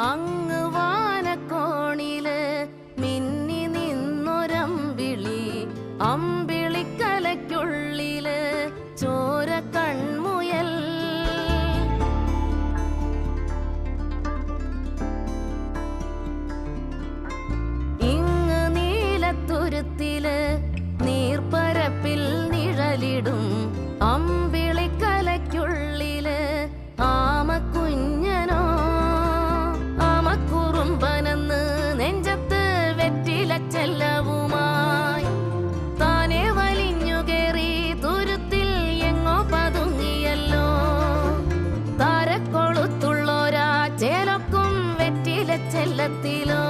അങ്ങ് വാനക്കോണില് മിന്നി നിന്നൊരമ്പിളി, അമ്പിളിക്കലയ്ക്കുള്ളില് ചോര കൺമുയൽ. ഇങ്ങ് നീലത്തുരുത്തില് നീർപ്പരപ്പിൽ നിഴലിടും അമ്പിളിക്കലയ്ക്കുള്ളില് ആമക്കുഞ്ഞനോ. ആമക്കുറുമ്പനെന്ന് നെഞ്ചത്ത് വെറ്റിലച്ചെല്ലവുമായി താനെ വലിഞ്ഞു കേറി തുരുത്തിൽ എങ്ങോ പതുങ്ങിയല്ലോ. താരക്കൊളുത്തുള്ളോരാ ചേലൊക്കും വെറ്റിലച്ചെല്ലത്തിലോ.